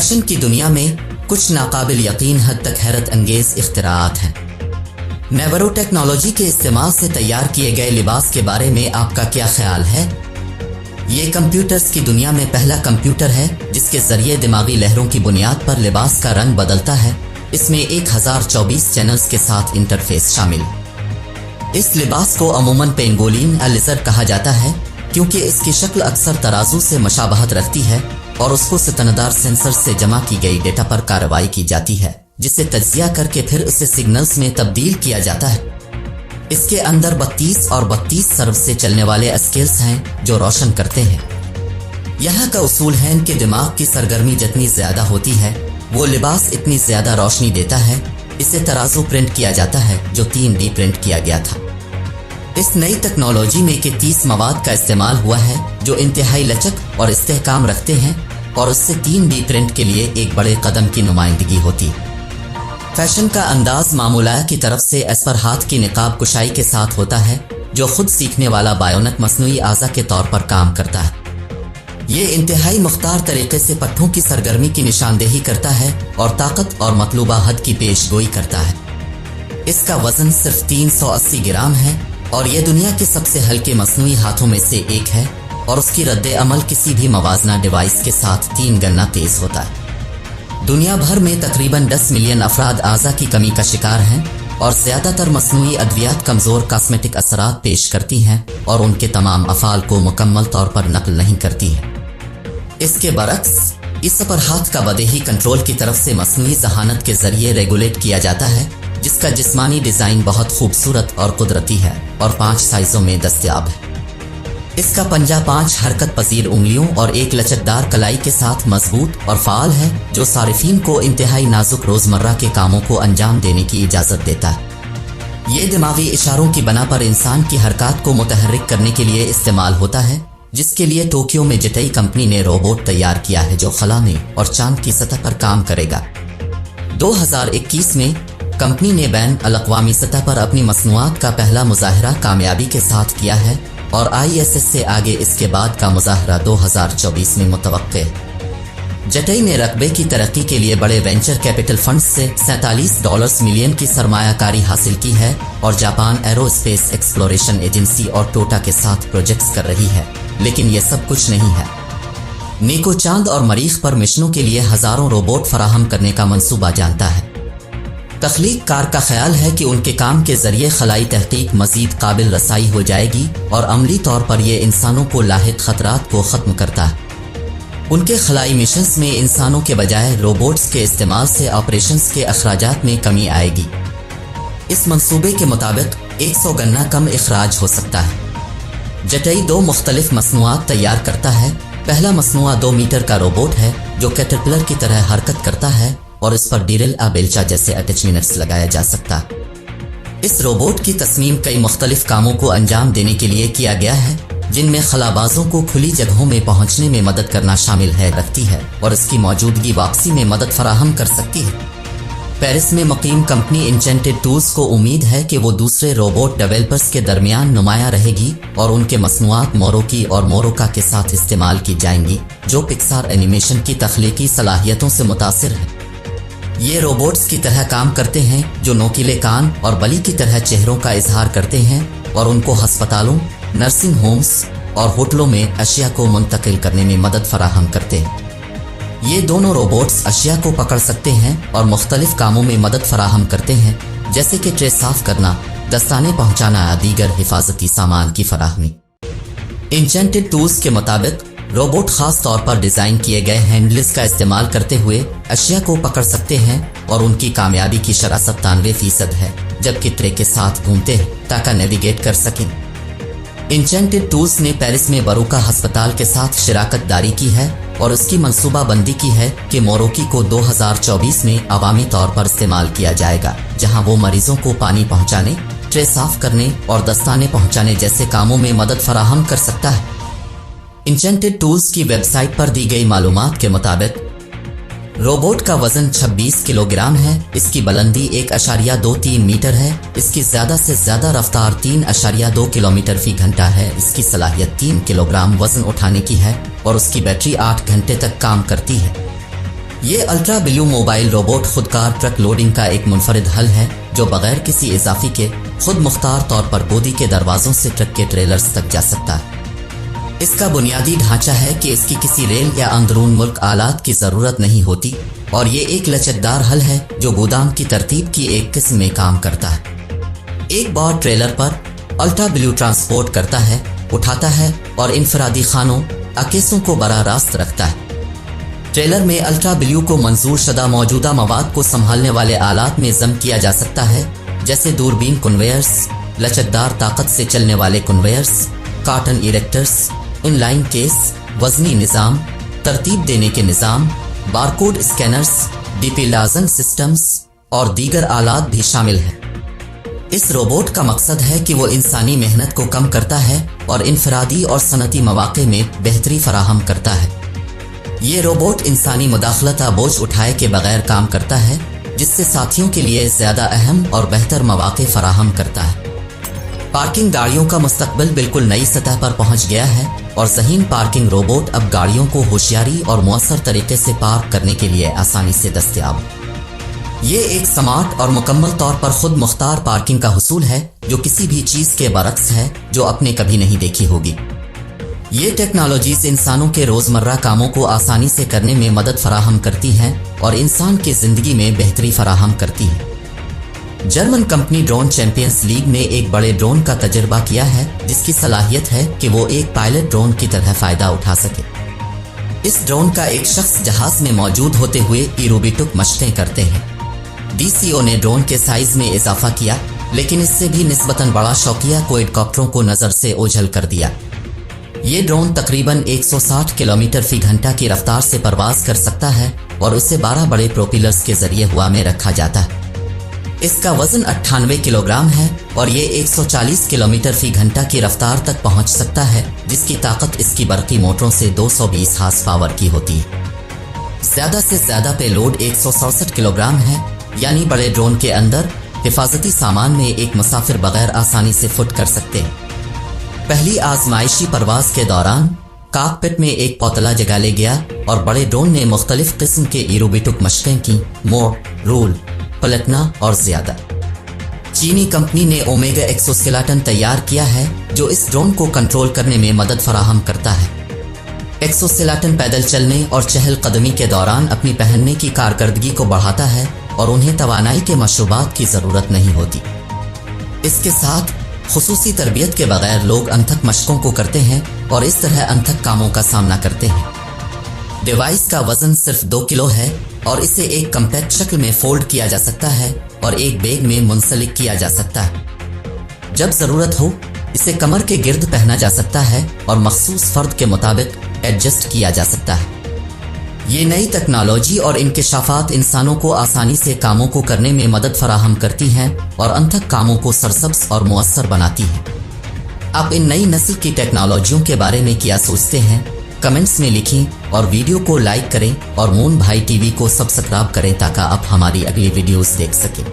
Fashion की दुनिया में कुछ नाकाबिल यकीन हद तक हैरत अंगेज इख्तिराआत हैं। नेवरो टेक्नोलॉजी के इस्तेमाल से तैयार किए गए लिबास के बारे में आपका क्या ख्याल है? ये कंप्यूटर्स की दुनिया में पहला कंप्यूटर है जिसके जरिए दिमागी लहरों की बुनियाद पर लिबास का रंग बदलता है। इसमें 1024 चैनल्स के साथ इंटरफेस शामिल। इस लिबास को अमूमन पेंगोलिन लिजर्ड कहा जाता है क्योंकि इसकी शक्ल अक्सर तराजू से मशाबहत रखती है और उसको सतनदार सेंसर से जमा की गई डेटा पर कार्रवाई की जाती है, जिसे तज्जिया करके फिर उसे सिग्नल्स में तब्दील किया जाता है। इसके अंदर 32 और 32 सर्व से चलने वाले स्केल्स हैं जो रोशन करते हैं। यहाँ का उसूल है कि दिमाग की सरगर्मी जितनी ज्यादा होती है वो लिबास इतनी ज्यादा रोशनी देता है। इसे तराजू प्रिंट किया जाता है जो 3D प्रिंट किया गया था। इस नई टेक्नोलॉजी में के 30 मवाद का इस्तेमाल हुआ है जो इंतहाई लचक और इस्तेहकाम रखते हैं और उससे 3D प्रिंट के लिए एक बड़े कदम की नुमाइंदगी होती है। फैशन का अंदाज मामूलाया की तरफ से एस पर हाथ की निकाब कुशाई के साथ होता है जो खुद सीखने वाला बायोनिक मसनूई आज़ा के तौर पर काम करता है। ये इंतहाई मुख्तार तरीके से पट्टों की सरगर्मी की निशानदेही करता है और ताकत और मतलूबा हद की पेशगोई करता है। इसका वजन सिर्फ 380 ग्राम है और ये दुनिया के सबसे हल्के मसनूई हाथों में से एक है और उसकी रद्द अमल किसी भी मवाजना डिवाइस के साथ 3 गना तेज होता है। दुनिया भर में तकरीबन 10 मिलियन अफराद आज़ा की कमी का शिकार हैं और ज्यादातर मसनूई अद्वियात कमजोर कॉस्मेटिक असरात पेश करती हैं और उनके तमाम अफ़ाल को मुकम्मल तौर पर नकल नहीं करती हैं। इसके बरक्स इस पर हाथ का बदेही कंट्रोल की तरफ से मसनूई जहानत के जरिए रेगुलेट किया जाता है, जिसका जिस्मानी डिजाइन बहुत खूबसूरत और कुदरती है और 5 साइजों में दस्तयाब है। इसका पंजा 5 हरकत पजीर उंगलियों और एक लचकदार कलाई के साथ मजबूत और फाल है जो सारिफीन को इंतहाई नाजुक रोजमर्रा के कामों को अंजाम देने की इजाजत देता है। ये दिमागी इशारों की बना पर इंसान की हरकत को मुतहर्रिक करने के लिए इस्तेमाल होता है, जिसके लिए टोक्यो में जिटेई कंपनी ने रोबोट तैयार किया है जो खला में और चांद की सतह पर काम करेगा। 2021 में कंपनी ने बैन अल-अक़वामी सतह पर अपनी मसनूआत का पहला मुज़ाहरा कामयाबी के साथ किया है और ISS से आगे इसके बाद का मुज़ाहरा 2024 में मुतवक्के है। जिटेई ने रकबे की तरक्की के लिए बड़े वेंचर कैपिटल फंड्स से $47 मिलियन की सरमायाकारी हासिल की है और जापान एरोस्पेस एक्सप्लोरेशन एजेंसी और टोटा के साथ प्रोजेक्ट्स कर रही है। लेकिन ये सब कुछ नहीं है। नीको चांद और मरीख पर मिशनों के लिए हजारों रोबोट फराहम करने का मंसूबा जानता है। तख्लीक कार का ख्याल है कि उनके काम के जरिए खलाई तहकीक मजीद काबिल रसाई हो जाएगी और अमली तौर पर यह इंसानों को लाहिक खतरात को खत्म करता है। उनके खलाई मिशंस में इंसानों के बजाय रोबोट्स के इस्तेमाल से ऑपरेशंस के अखराजात में कमी आएगी। इस मंसूबे के मुताबिक 100 गन्ना कम इखराज हो सकता है। जिटेई 2 मुख्तलिफ मसनूआत तैयार करता है। पहला मसनूआ 2 मीटर का रोबोट है जो कैटरपिलर की तरह हरकत करता है और इस पर डीरेल बेलचा जैसे अटैचमेंट्स लगाया जा सकता है। इस रोबोट की तस्मीम कई मुख्तलिफ कामों को अंजाम देने के लिए किया गया है, जिनमें खलाबाजों को खुली जगहों में पहुंचने में मदद करना शामिल है रखती है और इसकी मौजूदगी वापसी में मदद फराहम कर सकती है। पेरिस में मुकीम कंपनी इंचेंटेड टूल्स को उम्मीद है कि वो दूसरे रोबोट डेवलपर्स के दरमियान नुमाया रहेगी और उनके मसनूआत मोरोकी और मोरोका के साथ इस्तेमाल की जाएंगी, जो पिक्सार एनिमेशन की तख्लीकी सलाहियतों से मुतासिर है। ये रोबोट्स की तरह काम करते हैं जो नोकीले कान और बली की तरह चेहरों का इजहार करते हैं और उनको अस्पतालों, नर्सिंग होम्स और होटलों में अशिया को मुंतकिल करने में मदद फराहम करते हैं। ये दोनों रोबोट्स अशिया को पकड़ सकते हैं और मुख्तलिफ कामों में मदद फराहम करते हैं, जैसे कि ट्रे साफ करना, दस्ताने पहुंचाना या दीगर हिफाजती सामान की फराहमी। इंचेंटेड टूल्स के मुताबिक रोबोट खास तौर पर डिजाइन किए गए हैंडल्स का इस्तेमाल करते हुए अशिया को पकड़ सकते हैं और उनकी कामयाबी की शरह 97% है, जबकि ट्रे के साथ घूमते हैं ताकि नेविगेट कर सकें। इंचेंटेड टूल्स ने पेरिस में बरूका अस्पताल के साथ शिराकत दारी की है और उसकी मंसूबा बंदी की है कि मोरोकी को 2024 में अवामी तौर पर इस्तेमाल किया जाएगा, जहां वो मरीजों को पानी पहुंचाने, ट्रे साफ करने और दस्ताने पहुंचाने जैसे कामों में मदद फराहम कर सकता है। इंचेंटेड टूल्स की वेबसाइट पर दी गई मालूमात के मुताबिक रोबोट का वजन 26 किलोग्राम है। इसकी बुलंदी 1.23 मीटर है। इसकी ज्यादा से ज्यादा रफ्तार 3.2 किलोमीटर फी घंटा है। इसकी सलाहियत 3 किलोग्राम वजन उठाने की है और उसकी बैटरी 8 घंटे तक काम करती है। ये अल्ट्रा ब्लू मोबाइल रोबोट खुदकार ट्रक लोडिंग का एक मुनफरिद हल है जो बगैर किसी इजाफी के खुद मुख्तार तौर पर गोदी के दरवाजों से ट्रक के ट्रेलर्स तक जा सकता है। इसका बुनियादी ढांचा है कि इसकी किसी रेल या अंदरून मुल्क आलात की ज़रूरत नहीं होती और ये एक लचकदार हल है जो गोदाम की तरतीब की एक किस्म में काम करता है। एक बार ट्रेलर पर अल्ट्रा ब्लू ट्रांसपोर्ट करता है, उठाता है और इनफरादी खानों अकेसों को बराह रास्त रखता है। ट्रेलर में अल्ट्रा ब्लू को मंजूर शुदा मौजूदा मवाद को संभालने वाले आलात में जम किया जा सकता है, जैसे दूरबीन कन्वेयर्स, लचकदार ताकत से चलने वाले कन्वेयर्स, कार्टन इरेक्टर्स, इनलाइन केस, वजनी निज़ाम, तरतीब देने के निज़ाम, बारकोड स्कैनर्स, डिपिलाजन सिस्टम्स और दीगर आलात भी शामिल हैं। इस रोबोट का मकसद है कि वो इंसानी मेहनत को कम करता है और इनफरादी और सनती मौक़े में बेहतरी फराहम करता है। ये रोबोट इंसानी मुदाखलता बोझ उठाए के बगैर काम करता है, जिससे साथियों के लिए ज़्यादा अहम और बेहतर मौक़े फराहम करता है। पार्किंग गाड़ियों का मुस्तकबिल बिल्कुल नई सतह पर पहुंच गया है और ज़हीन पार्किंग रोबोट अब गाड़ियों को होशियारी और मुअस्सर तरीके से पार्क करने के लिए आसानी से दस्तयाब है। ये एक स्मार्ट और मुकम्मल तौर पर खुद मुख्तार पार्किंग का हुसूल है जो किसी भी चीज़ के बरक्स है जो आपने कभी नहीं देखी होगी। ये टेक्नोलॉजीज इंसानों के रोज़मर्रा कामों को आसानी से करने में मदद फराहम करती हैं और इंसान की ज़िंदगी में बेहतरी फराहम करती है। German company drone champions league ने एक बड़े ड्रोन का तजर्बा किया है जिसकी सलाहियत है कि वो एक पायलट ड्रोन की तरह फ़ायदा उठा सके। इस ड्रोन का एक शख्स जहाज़ में मौजूद होते हुए एरोबिटिक मशक़ें करते हैं। DCO ने ड्रोन के साइज़ में इजाफा किया, लेकिन इससे भी निस्बतन बड़ा शौकिया क्वाडकॉप्टरों को नज़र से ओझल कर दिया। ये ड्रोन तकरीबन 160 किलोमीटर फी घंटा की रफ्तार से परवाज कर सकता है और उसे 12 बड़े प्रोपेलर्स के जरिए हवा में रखा जाता है। इसका वजन 98 किलोग्राम है और ये 140 किलोमीटर फी घंटा की रफ्तार तक पहुंच सकता है, जिसकी ताकत इसकी बरकी मोटरों से 220 हार्स पावर की होती है। ज़्यादा से ज़्यादा पेलोड 167 किलोग्राम है, यानी बड़े ड्रोन के अंदर हिफाजती सामान में एक मुसाफिर बगैर आसानी से फिट कर सकते हैं। पहली आजमाइशी परवाज के दौरान कॉकपिट में एक पौतला जगा ले गया और बड़े ड्रोन ने मुख्तलिफ किस्म के एरोबिटिक मशक़ें की, मोड़, रोल, पलटना और ज़्यादा। चीनी कंपनी ने ओमेगा एक्सोस्केलेटन तैयार किया है जो इस ड्रोन को कंट्रोल करने में मदद फराहम करता है। एक्सोस्केलेटन पैदल चलने और चहल कदमी के दौरान अपनी पहनने की कारकर्दगी को बढ़ाता है और उन्हें तवानाई के मशरूबात की ज़रूरत नहीं होती। इसके साथ खुसूसी तरबियत के बगैर लोग अनथक मशकों को करते हैं और इस तरह अनथक कामों का सामना करते हैं। डिवाइस का वजन सिर्फ 2 किलो है और इसे एक कम्पैक्ट शक्ल में फोल्ड किया जा सकता है और एक बैग में मुंसलिक किया जा सकता है। जब ज़रूरत हो इसे कमर के गिर्द पहना जा सकता है और मखसूस फ़र्द के मुताबिक एडजस्ट किया जा सकता है। ये नई टेक्नोलॉजी और इंकिशाफात इंसानों को आसानी से कामों को करने में मदद फराहम करती हैं और अनथक कामों को सरसब्ज़ और मुअस्सर बनाती हैं। आप इन नई नस्ल की टेक्नोलॉजियों के बारे में क्या सोचते हैं? कमेंट्स में लिखें और वीडियो को लाइक करें और मून भाई टीवी को सब्सक्राइब करें ताकि आप हमारी अगली वीडियोस देख सकें।